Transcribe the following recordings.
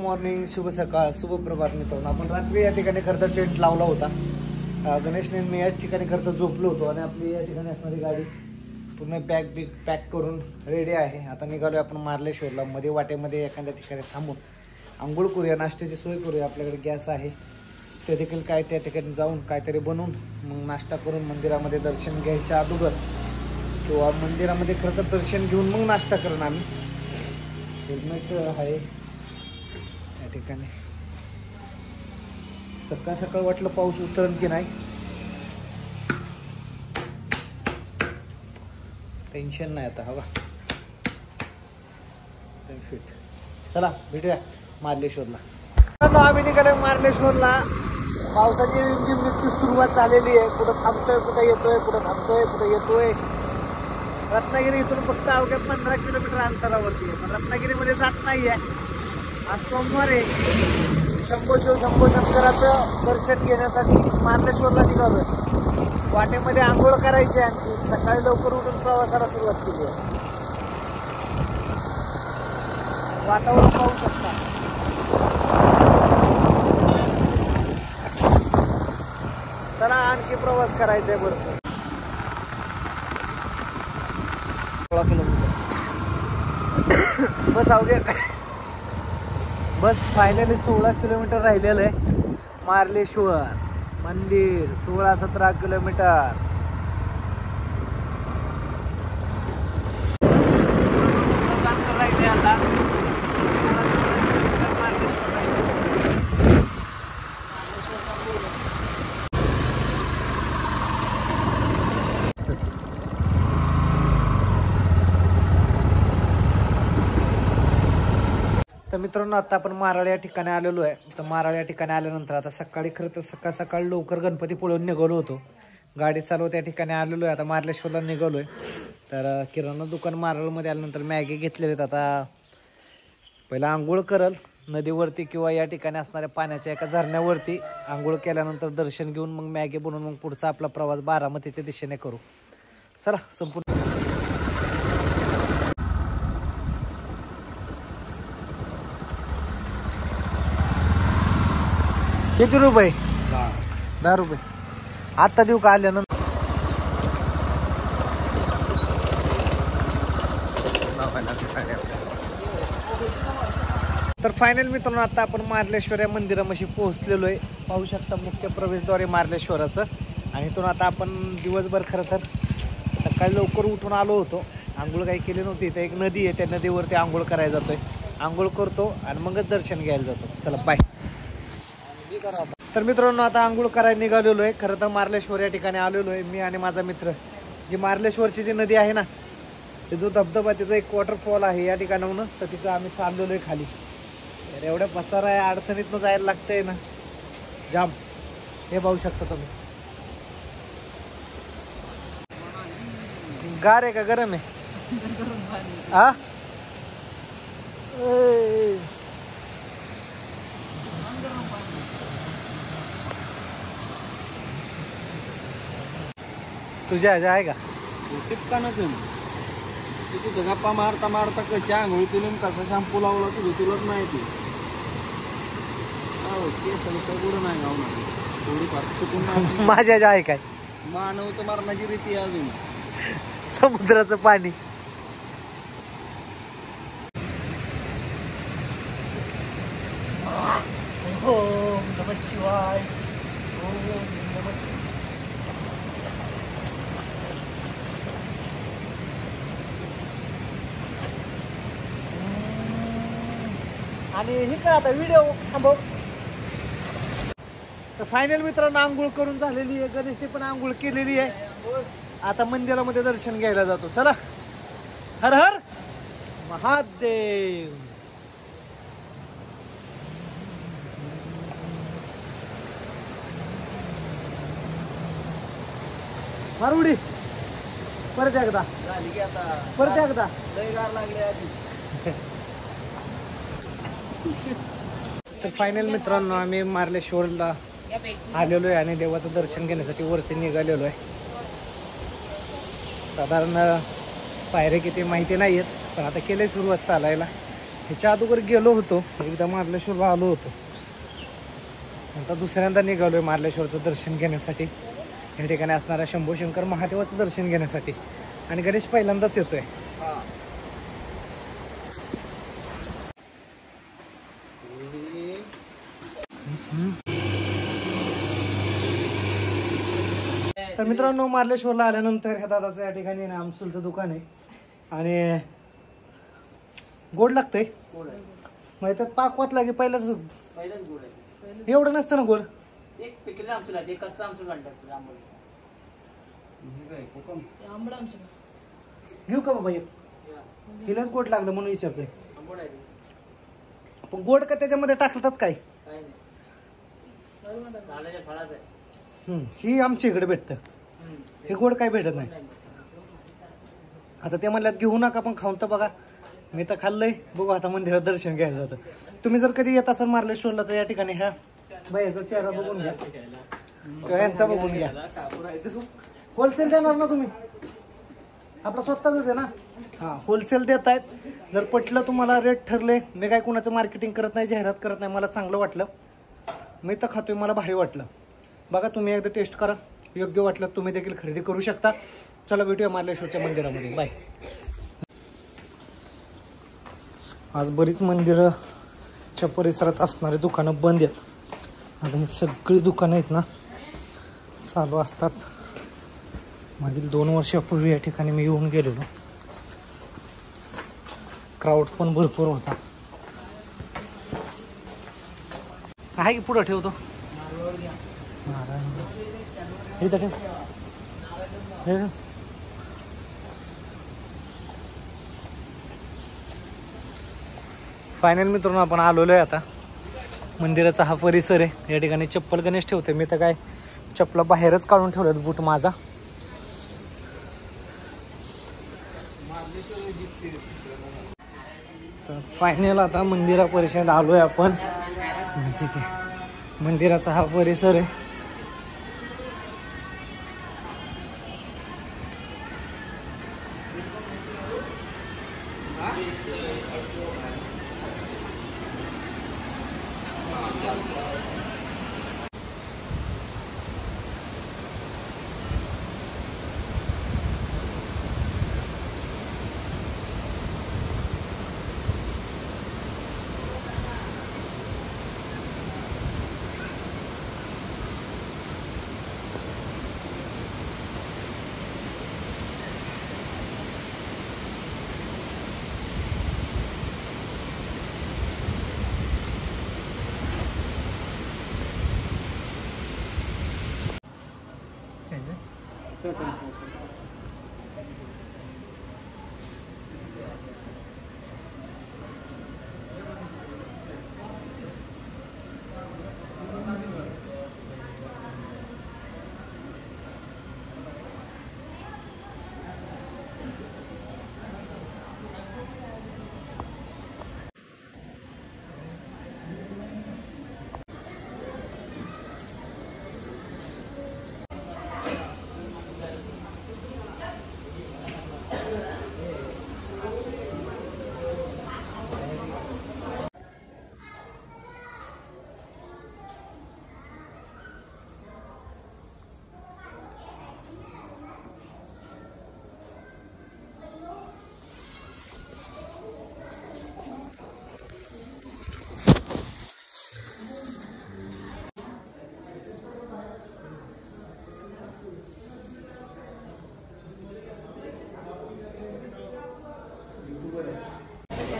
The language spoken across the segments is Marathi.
मॉर्निंग, शुभ सकाळ, शुभ प्रभात मित्रांनो. आपण रात्री या ठिकाणी खरं तर टेंट लावला होता. गणेशने मी याच ठिकाणी खरं तर झोपलो होतो आणि आपली या ठिकाणी असणारी गाडी पूर्ण पॅक करून रेडी आहे. आता निघालोय आपण मार्लेश्वरला. मध्ये वाटेमध्ये एखाद्या ठिकाणी थांबून आंघोळ करूया, नाश्त्याची सोय करूया. आपल्याकडे गॅस आहे, ते देखील काय त्या ठिकाणी जाऊन काहीतरी बनवून मग नाश्ता करून मंदिरामध्ये दर्शन घ्यायच्या अगोदर किंवा मंदिरामध्ये खरं तर दर्शन घेऊन मग नाश्ता करून आम्ही. हेल्मेट आहे या ठिकाणी. सकाळ सकाळ वाटलं पाऊस उतरण की नाही, टेन्शन नाही आता. हवा फिट. चला भेटूया मार्लेश्वरला. आम्ही निघालो मार्लेश्वरला. पावसाची रिमझिम सुरुवात झालेली आहे. कुठं थांबतोय, कुठं येतोय, कुठं थांबतोय, कुठं येतोय. रत्नागिरी इथून फक्त अवघ्या 15 किलोमीटर अंतरावरती आहे, पण रत्नागिरीमध्ये जात नाहीये. आज सोमवार आहे. शंभो शंकराचं दर्शन घेण्यासाठी मार्लेश्वरला निघालोय. वाटेमध्ये आंघोळ करायची आणखी. सकाळी लवकर उठून प्रवासाला सुरुवात केली आहे. वातावरण पाहू शकता. चला आणखी प्रवास करायचा आहे. बरोबर 16 किलोमीटर बस अवघ्या. बस फायनली 16 किलोमीटर राहिलेलं आहे. मार्लेश्वर मंदिर 16-17 किलोमीटर. राहिले आता 16-17 किलोमीटर मार्लेश्वर राहिले. तर मित्रांनो, आता आपण माराळ या ठिकाणी आलेलो आहे. तर माराळ या ठिकाणी आल्यानंतर आता सकाळी खरं तर सकाळ लवकर गणपती पळून निघालो होतो. गाडी चालवत या ठिकाणी आलेलो आहे. आता मार्लेश्वरला निघालो आहे. तर किराणा दुकान माराळमध्ये आल्यानंतर मॅगी घेतलेले आहेत. आता पहिला आंघोळ करल नदीवरती किंवा या ठिकाणी असणाऱ्या पाण्याच्या एका झरण्यावरती. आंघोळ केल्यानंतर दर्शन घेऊन मग मॅगी बनवून मग पुढचा आपला प्रवास बारामतीच्या दिशेने करू. चला संपूर्ण. किती रुपये? 10 रुपये. आता देऊ का आल्यानंतर? तर फायनल मित्रांनो, आता आपण मार्लेश्वर या मंदिरापाशी पोहोचलेलो आहे. पाहू शकता मुख्य प्रवेशद्वार आहे मार्लेश्वराचं. आणि इथून आता आपण दिवसभर खरं तर सकाळी लवकर उठून आलो होतो. आंघोळ काही केली नव्हती. इथं एक नदी आहे, त्या नदीवरती आंघोळ करायला जातोय. आंघोळ करतो आणि मगच दर्शन घ्यायला जातो. चला बाय. तर मित्रांनो, आता आंघोळ करायला निघालेलो आहे. खरं तर मार्लेश्वर या ठिकाणी आलेलो आहे मी आणि माझा मित्र. जी मार्लेश्वरची जी नदी आहे ना, तिथं धबधबा, तिचा एक वॉटरफॉल आहे या ठिकाणाहून. तर तिथं आम्ही चाललेलो आहे खाली. तर एवढ्या पसारा आहे, अडचणीतनं जायला लागतंय ना जाम. हे पाहू शकता तुम्ही. गार आहे का गरम आहे? हा तुझ्या ह्याच्या आहे का? टिपका नसेल तिथे गप्पा मारता मारता कशी आंघोळ केली, कसा शॅम्पू लावला तुलाच माहिती. गुड नाही गावणार थोडीफार चुकून. माझ्या ह्याच्या आहे काय? मानव तर मारण्याची रीती अजून. समुद्राचं पाणी. ओम नमः शिवाय. आणि हे काय आता व्हिडिओ थांबव. तर फायनल मित्रांनो, आंघोळ करून झालेली आहे. गणेशने पण आंघोळ केलेली आहे. आता मंदिरामध्ये दर्शन घ्यायला जातो. चला. हर हर महादेव. मारुडी परत एकदा. झाली की आता परत एकदा. लय गार लागले आधी. तर फायनल मित्रांनो, आम्ही मार्लेश्वरला आलेलो आहे आणि देवाचं दर्शन घेण्यासाठी वरती निघालेलो आहे. साधारण पायऱ्या किती माहिती नाही आहेत, पण आता केले सुरुवात चालायला. ह्याच्या अगोदर गेलो होतो, एकदा मार्लेश्वरला आलो होतो. आता दुसऱ्यांदा निघालोय मार्लेश्वरचं दर्शन घेण्यासाठी. या ठिकाणी असणाऱ्या शंभू शंकर महादेवाचं दर्शन घेण्यासाठी. आणि गणेश पहिल्यांदाच येतोय. तर मित्रांनो, मार्लेश्वरला आल्यानंतर ह्या दादाचं या ठिकाणी ना आमसूलचं दुकान आहे. आणि गोड लागतंय म्हणजे त्यात पाकवात लागे पहिल्याच गोड आहे. एवढं नसतं ना गोड. एक पिकलेला आमसूल आहे, एक कच्चा आमसूल घालतात असतं आंबोळी. घेऊ का बाबा एक? हिलाच गोड लागलं म्हणून विचारतोय. आंबोळ आहे पण गोड का त्याच्यामध्ये टाकतात काय? काय नाही, झाडाच्या फळाचं आहे. ही आमच्या इकडे भेटतं. हे गोड काय भेटत नाही. आता ते म्हणल्यात घेऊ नका, पण खाऊन तर बघा. मी तर खाल्लंय. बघू आता मंदिरात दर्शन घ्यायला जातं. तुम्ही जर कधी येत असाल मार्लेश्वरला तर या ठिकाणी ह्या बाईचा चेहरा बघून घ्या किंवा यांचा बघून घ्या. होलसेल देणार ना तुम्ही? आपला स्वतःच आहे ना. हां, होलसेल देत आहेत. जर पटलं तुम्हाला, रेट ठरले. मी काय कोणाचं मार्केटिंग करत नाही, जाहिरात करत नाही. मला चांगलं वाटलं, मी तर खातोय, मला भारी वाटलं. बघा, तुम्ही एकदा टेस्ट करा. योग्य वाटलं तुम्ही देखील खरेदी करू शकता. चला भेटूया मार्लेश्वरच्या मंदिरामध्ये. बाय. आज बरीच मंदिराच्या परिसरात असणारे दुकानं बंद आहेत. आता हे सगळी दुकानं आहेत ना चालू असतात. मागील 2 वर्षापूर्वी या ठिकाणी मी येऊन गेलेलो. क्राऊड पण भरपूर होता. आहे की पुढं ठेवतो. इथं ठेव. फायनल मित्रांनो, आपण आलेलो आहे आता. मंदिराचा हा परिसर आहे. या ठिकाणी चप्पल गणेश ठेवते. मी तर काय चप्पला बाहेरच काढून ठेवलेत, बूट माझा. तर फायनल आता मंदिरा परिसरात आलोय आपण. ठीक आहे, मंदिराचा हा परिसर आहे.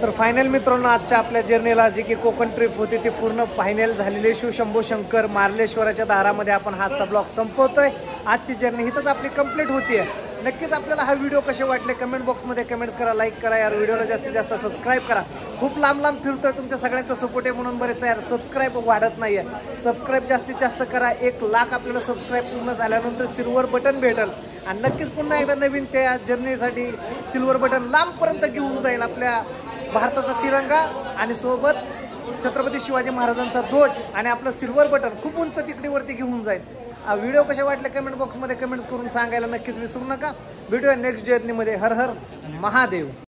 तर फायनल मित्रांनो, आजच्या आपल्या जर्नीला जी की कोकण ट्रिप होती ती पूर्ण फायनल झालेली. शंभू शंकर मार्लेश्वराच्या दारामध्ये आपण हाचा ब्लॉग संपवतोय. आजची जर्नी हिथंच आपली कंप्लीट होतीये. नक्कीच आपल्याला हा व्हिडिओ कसे वाटले कमेंट बॉक्समध्ये कमेंट्स करा, लाईक करा. यार व्हिडिओला जास्तीत जास्त सबस्क्राईब करा. खूप लांब लांब फिरतोय, तुमच्या सगळ्यांचा सपोर्ट आहे म्हणून बरेच यार सबस्क्राईब वाढत नाहीये. सबस्क्राईब जास्तीत जास्त करा. 1 लाख आपल्याला सबस्क्राईब पूर्ण झाल्यानंतर सिल्वर बटन भेटेल. आणि नक्कीच पुन्हा एकदा नवीन त्या जर्नीसाठी सिल्वर बटन लांबपर्यंत घेऊन जाईल. आपल्या भारताचा तिरंगा आणि सोबत छत्रपती शिवाजी महाराजांचा ध्वज आणि आपलं सिल्वर बटन खूप उंच तिकडीवरती घेऊन जाईल. व्हिडिओ कसे वाटले कमेंट बॉक्समध्ये कमेंट्स करून सांगायला नक्कीच विसरू नका. भेटूया नेक्स्ट जर्नीमध्ये. हर हर महादेव.